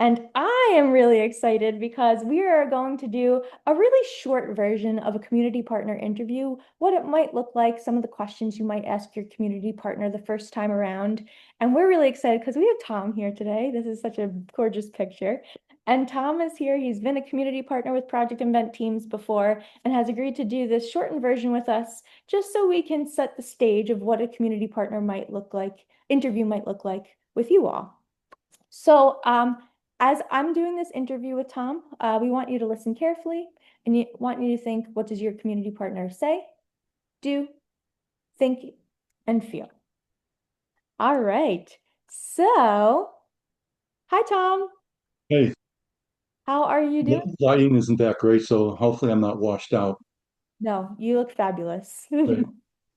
And I am really excited because we are going to do a really short version of a community partner interview, what it might look like, some of the questions you might ask your community partner the first time around. And we're really excited because we have Tom here today. This is such a gorgeous picture. And Tom is here. He's been a community partner with Project Invent Teams before and has agreed to do this shortened version with us just so we can set the stage of what a community partner might look like, interview might look like with you all. So, as I'm doing this interview with Tom, we want you to listen carefully and want you to think, what does your community partner say, do, think, and feel? All right. So, hi, Tom. Hey, How are you doing? lighting isn't that great, so hopefully I'm not washed out. No, you look fabulous. Great.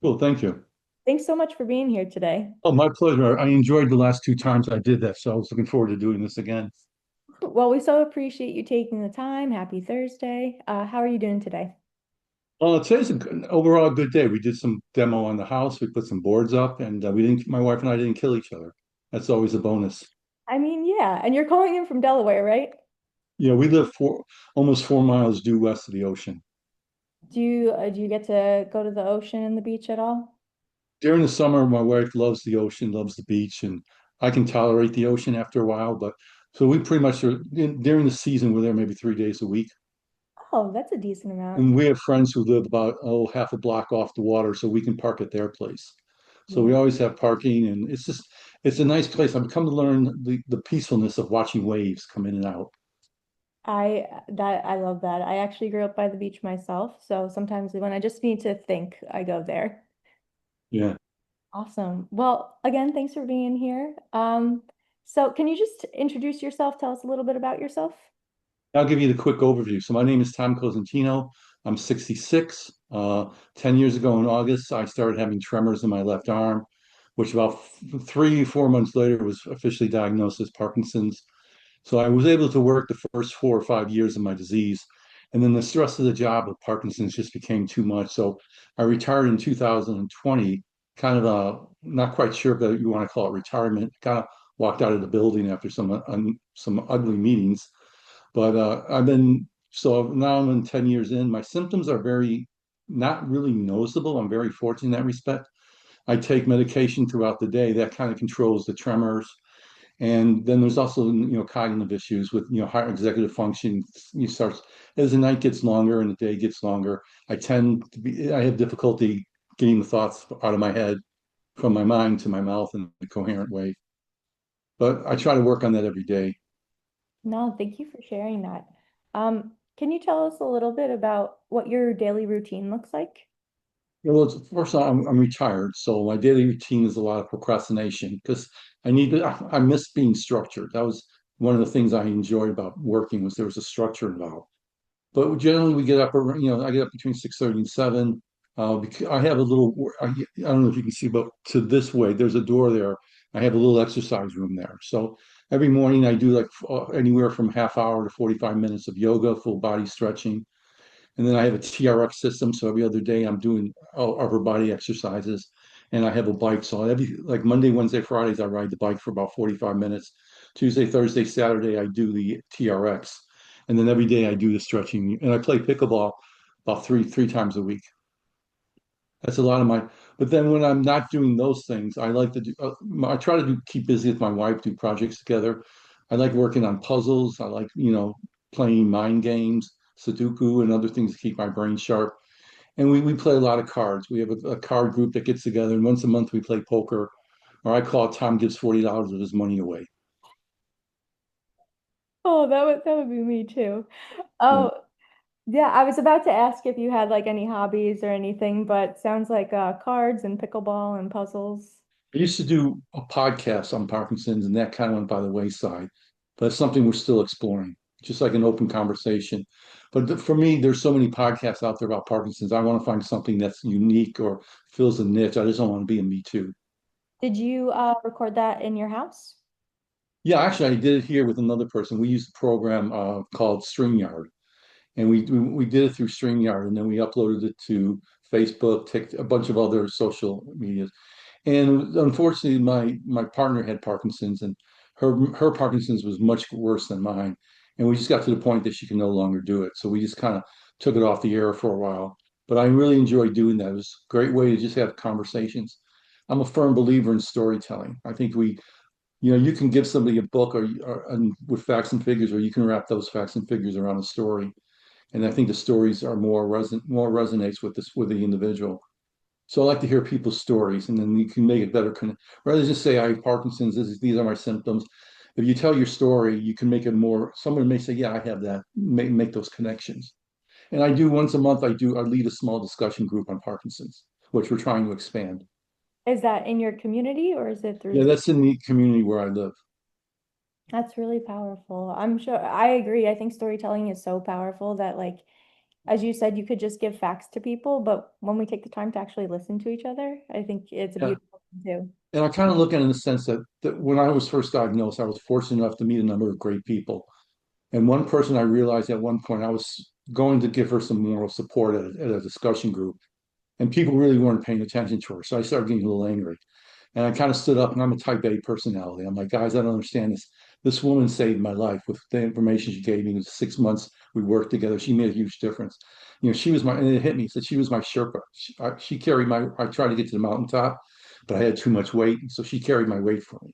Cool, thank you. Thanks so much for being here today. Oh, my pleasure. I enjoyed the last two times I did that, so I was looking forward to doing this again. Well, we so appreciate you taking the time. Happy Thursday. How are you doing today? Today's overall a good day. We did some demo on the house. We put some boards up, and we didn't. My wife and I didn't kill each other. That's always a bonus. I mean, yeah, and you're calling in from Delaware, right? We live almost 4 miles due west of the ocean. Do you get to go to the ocean and the beach at all? During the summer, my wife loves the ocean, loves the beach, and I can tolerate the ocean after a while. But so we pretty much are during the season. We're there maybe 3 days a week. Oh, that's a decent amount. And we have friends who live about, half a block off the water, so we can park at their place. So we Yeah. always have parking, and it's a nice place. I've come to learn the peacefulness of watching waves come in and out. I love that. I actually grew up by the beach myself, so sometimes when I just need to think, I go there. Yeah. Awesome. Well, again, thanks for being here. So can you just introduce yourself? Tell us a little bit about yourself. I'll give you the quick overview. So my name is Tom Cosentino. I'm 66. 10 years ago in August, I started having tremors in my left arm, which about 3, 4 months later was officially diagnosed as Parkinson's. So I was able to work the first 4 or 5 years of my disease. And then the stress of the job with Parkinson's just became too much. So I retired in 2020, kind of not quite sure if you want to call it retirement, kind of walked out of the building after some ugly meetings. But so now I'm in 10 years in. My symptoms are very, not really noticeable. I'm very fortunate in that respect. I take medication throughout the day that kind of controls the tremors, and then there's also, cognitive issues with, higher executive function. You start as the night gets longer and the day gets longer. I have difficulty getting the thoughts out of my head from my mind to my mouth in a coherent way. But I try to work on that every day. No, thank you for sharing that. Can you tell us a little bit about what your daily routine looks like? Well, first of all, I'm retired, so my daily routine is a lot of procrastination because I miss being structured. That was one of the things I enjoyed about working was there was a structure involved. But generally, we get up, I get up between 6:30 and 7. Because I have a little, I don't know if you can see, but to this way, there's a door there. I have a little exercise room there. So every morning I do like anywhere from half hour to 45 minutes of yoga, full body stretching. And then I have a TRX system. So every other day I'm doing upper body exercises. And I have a bike. So like Monday, Wednesday, Fridays, I ride the bike for about 45 minutes. Tuesday, Thursday, Saturday, I do the TRX. And then every day I do the stretching. And I play pickleball about three times a week. That's a lot of but then when I'm not doing those things, I like to do, I try to keep busy with my wife, do projects together. I like working on puzzles. I like, playing mind games, Sudoku, and other things to keep my brain sharp. And we play a lot of cards. We have a card group that gets together, and once a month we play poker, or I call it Tom gives $40 of his money away. Oh, that would be me too. Yeah. Oh, yeah, I was about to ask if you had like any hobbies or anything, but sounds like cards and pickleball and puzzles. I used to do a podcast on Parkinson's, and that kind of went by the wayside. But it's something we're still exploring, just like an open conversation. But for me, there's so many podcasts out there about Parkinson's. I want to find something that's unique or fills a niche. I just don't want to be a me too. Did you record that in your house? Yeah, actually, I did it here with another person. We used a program called StreamYard, and we did it through StreamYard, and then we uploaded it to Facebook, a bunch of other social medias. And unfortunately, my partner had Parkinson's, and her Parkinson's was much worse than mine, and we just got to the point that she can no longer do it. So we just kind of took it off the air for a while. But I really enjoyed doing that. It was a great way to just have conversations. I'm a firm believer in storytelling. I think you can give somebody a book and with facts and figures, or you can wrap those facts and figures around a story. And I think the stories are more resonates with the individual. So I like to hear people's stories, and then you can make it better. Rather than just say I have Parkinson's, these are my symptoms. If you tell your story, you can make it more. Someone may say, "Yeah, I have that." Make those connections. And I do once a month. I lead a small discussion group on Parkinson's, which we're trying to expand. Is that in your community or is it through Yeah, Zoom? that's in the community where I live. That's really powerful. I'm sure I agree. I think storytelling is so powerful that like as you said, you could just give facts to people, but when we take the time to actually listen to each other, I think it's a Yeah. beautiful thing too. And I kind of look at it in the sense that when I was first diagnosed, I was fortunate enough to meet a number of great people. And one person I realized at one point I was going to give her some moral support at a discussion group, and people really weren't paying attention to her. So I started getting a little angry. And I kind of stood up, and I'm a type A personality. I'm like, guys, I don't understand this. This woman saved my life with the information she gave me. In 6 months we worked together. She made a huge difference. She was my, and it hit me. Said she was my Sherpa. She carried my. I tried to get to the mountaintop, but I had too much weight, so she carried my weight for me.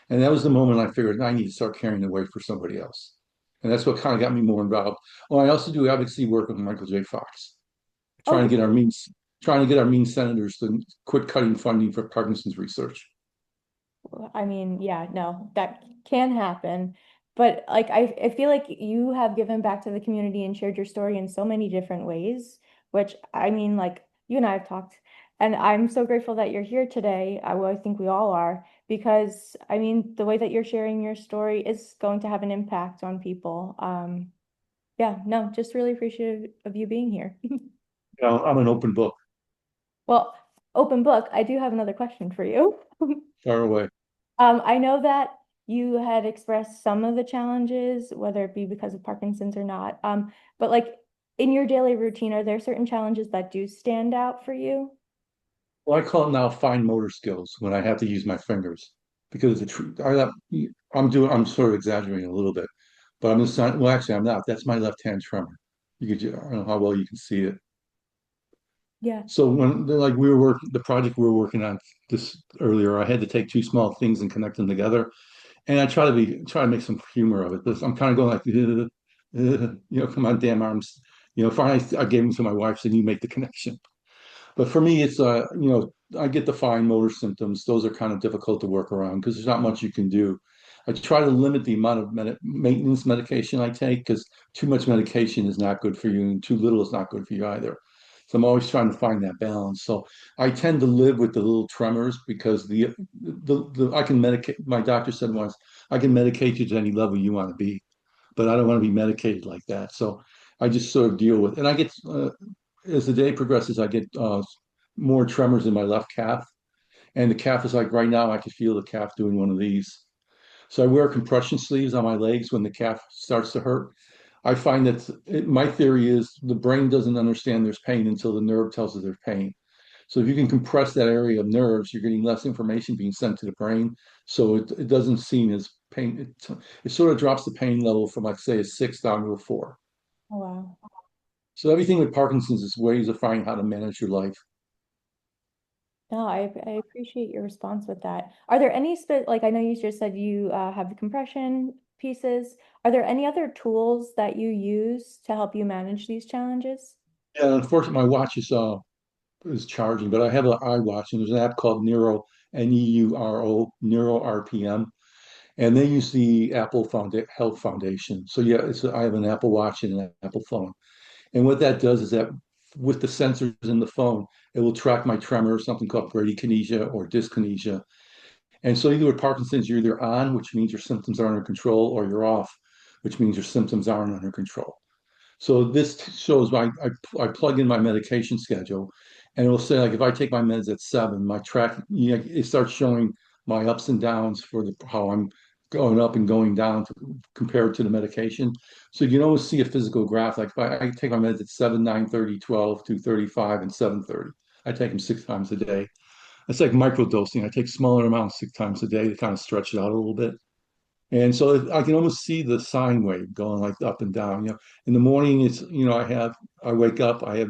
And that was the moment I figured I need to start carrying the weight for somebody else. And that's what kind of got me more involved. Oh, I also do advocacy work with Michael J. Fox, trying to Oh, get our means, trying to get our mean senators to quit cutting funding for Parkinson's research. I mean, yeah, no, that can happen. But like I feel like you have given back to the community and shared your story in so many different ways, which I mean, like you and I have talked, and I'm so grateful that you're here today. I think we all are, because I mean, the way that you're sharing your story is going to have an impact on people. Yeah, no, just really appreciative of you being here. I'm an open book, Well, open book, I do have another question for you. far away. I know that you had expressed some of the challenges, whether it be because of Parkinson's or not. But like in your daily routine, are there certain challenges that do stand out for you? Well, I call it now fine motor skills when I have to use my fingers because the truth, I'm sort of exaggerating a little bit, but I'm just not, well, actually, I'm not. That's my left hand tremor. I don't know how well you can see it. Yeah. So when like we were working the project we were working on this earlier, I had to take two small things and connect them together. And I try to make some humor of it. This I'm kind of going like, come on, damn arms. Finally I gave them to my wife, said you make the connection. But for me, it's I get the fine motor symptoms. Those are kind of difficult to work around because there's not much you can do. I try to limit the amount of maintenance medication I take because too much medication is not good for you, and too little is not good for you either. So I'm always trying to find that balance. So I tend to live with the little tremors because the I can medicate. My doctor said once, I can medicate you to any level you want to be, but I don't want to be medicated like that. So I just sort of deal with, and I get as the day progresses, I get more tremors in my left calf. And the calf is like right now, I can feel the calf doing one of these. So I wear compression sleeves on my legs when the calf starts to hurt. I find that my theory is the brain doesn't understand there's pain until the nerve tells it there's pain. So if you can compress that area of nerves, you're getting less information being sent to the brain. So it doesn't seem as pain. It sort of drops the pain level from like say a 6 down to a 4. Oh, wow. So everything with Parkinson's is ways of finding how to manage your life. No, I appreciate your response with that. Are there any like I know you just said you have the compression pieces. Are there any other tools that you use to help you manage these challenges? And unfortunately, my watch is charging, but I have an iWatch and there's an app called Neuro RPM, and they use the Health Foundation. So yeah, I have an Apple Watch and an Apple phone, and what that does is that with the sensors in the phone, it will track my tremor, something called bradykinesia or dyskinesia. And so either with Parkinson's, you're either on, which means your symptoms are under control, or you're off, which means your symptoms aren't under control. So this shows I plug in my medication schedule, and it will say like if I take my meds at 7, my track it starts showing my ups and downs for how I'm going up and going down compared to the medication. So you can always see a physical graph. Like if I take my meds at 7, 9:30, 12, 2:35, and 7:30. I take them 6 times a day. It's like microdosing. I take smaller amounts 6 times a day to kind of stretch it out a little bit. And so I can almost see the sine wave going like up and down. In the morning, I wake up, I have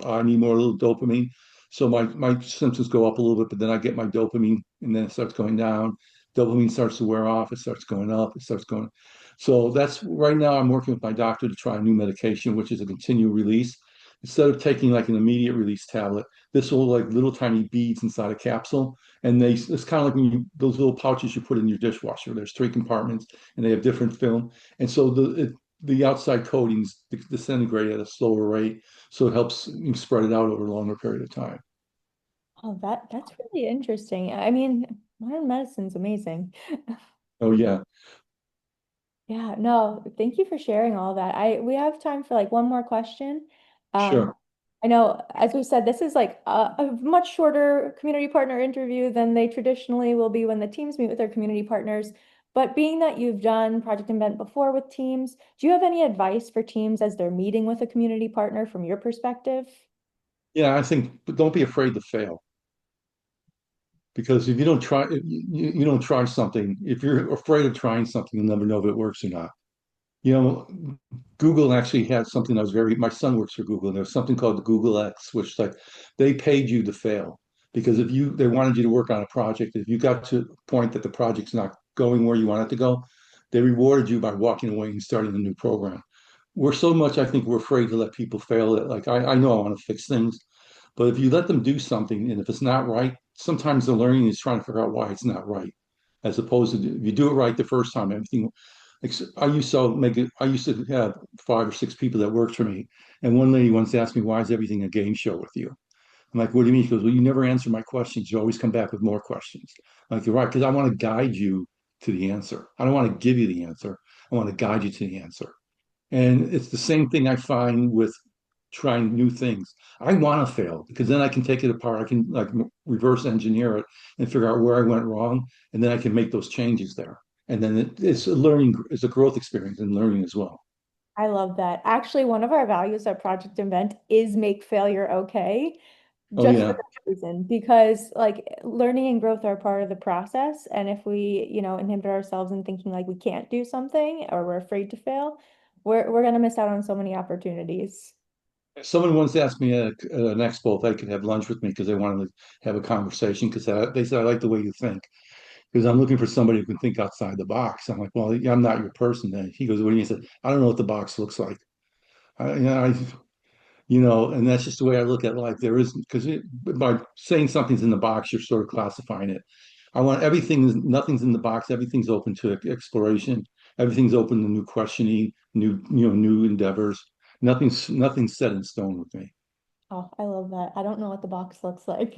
I need more little dopamine. So my symptoms go up a little bit, but then I get my dopamine and then it starts going down. Dopamine starts to wear off, it starts going up, it starts going. So that's right now I'm working with my doctor to try a new medication, which is a continual release. Instead of taking like an immediate release tablet, this will like little tiny beads inside a capsule and it's kind of like when those little pouches you put in your dishwasher. There's three compartments, and they have different film, and so the outside coatings disintegrate at a slower rate, so it helps you spread it out over a longer period of time. Oh, that's really interesting. I mean, modern medicine's amazing. Oh yeah, Yeah, no, thank you for sharing all that. We have time for like one more question. Um, sure. I know, as we said, this is like a much shorter community partner interview than they traditionally will be when the teams meet with their community partners. But being that you've done Project Invent before with teams, do you have any advice for teams as they're meeting with a community partner from your perspective? Yeah, I think, but don't be afraid to fail because if you don't try, you don't try something. If you're afraid of trying something, you'll never know if it works or not. You know, Google actually had something that was my son works for Google, and there's something called the Google X, which like they paid you to fail because if they wanted you to work on a project, if you got to the point that the project's not going where you want it to go, they rewarded you by walking away and starting a new program. We're so much, I think we're afraid to let people fail that like I know I want to fix things, but if you let them do something and if it's not right, sometimes the learning is trying to figure out why it's not right. As opposed to if you do it right the first time, everything I used to have 5 or 6 people that worked for me. And one lady once asked me, why is everything a game show with you? I'm like, what do you mean? She goes, well, you never answer my questions. You always come back with more questions. I'm like, you're right, because I want to guide you to the answer. I don't want to give you the answer. I want to guide you to the answer. And it's the same thing I find with trying new things. I want to fail because then I can take it apart. I can like reverse engineer it and figure out where I went wrong, and then I can make those changes there. And then it's a growth experience and learning as well. I love that. Actually, one of our values at Project Invent is make failure okay, Oh just for yeah. that reason, because like learning and growth are part of the process. And if we, inhibit ourselves in thinking like we can't do something or we're afraid to fail, we're gonna miss out on so many opportunities. Someone once asked me at an expo if they could have lunch with me because they wanted to have a conversation because they said I like the way you think because I'm looking for somebody who can think outside the box. I'm like, well, yeah, I'm not your person then. He goes, what do you mean? He said, I don't know what the box looks like. I and that's just the way I look at life. There isn't because by saying something's in the box, you're sort of classifying it. I want nothing's in the box. Everything's open to exploration. Everything's open to new questioning, new endeavors. Nothing's set in stone with me. Oh, I love that. I don't know what the box looks like.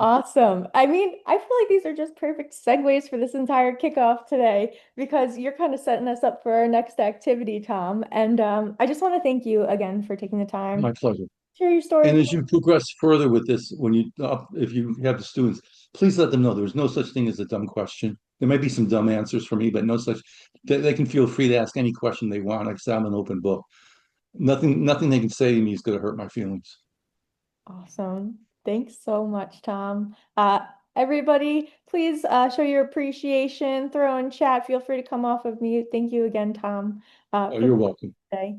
Awesome. I mean, I feel like these are just perfect segues for this entire kickoff today because you're kind of setting us up for our next activity, Tom. And I just want to thank you again for taking the time My to pleasure. share your story And with as you progress further with this, if you have the students, please let them know there's no such thing as a dumb question. There may be some dumb answers for me, but no such. They can feel free to ask any question they want. Like I said, I'm an open book. Nothing they can say to me is going to hurt my feelings. Awesome. Thanks so much, Tom. Everybody, please show your appreciation, throw in chat. Feel free to come off of mute. Thank you again, Tom, Oh, for you're welcome. today.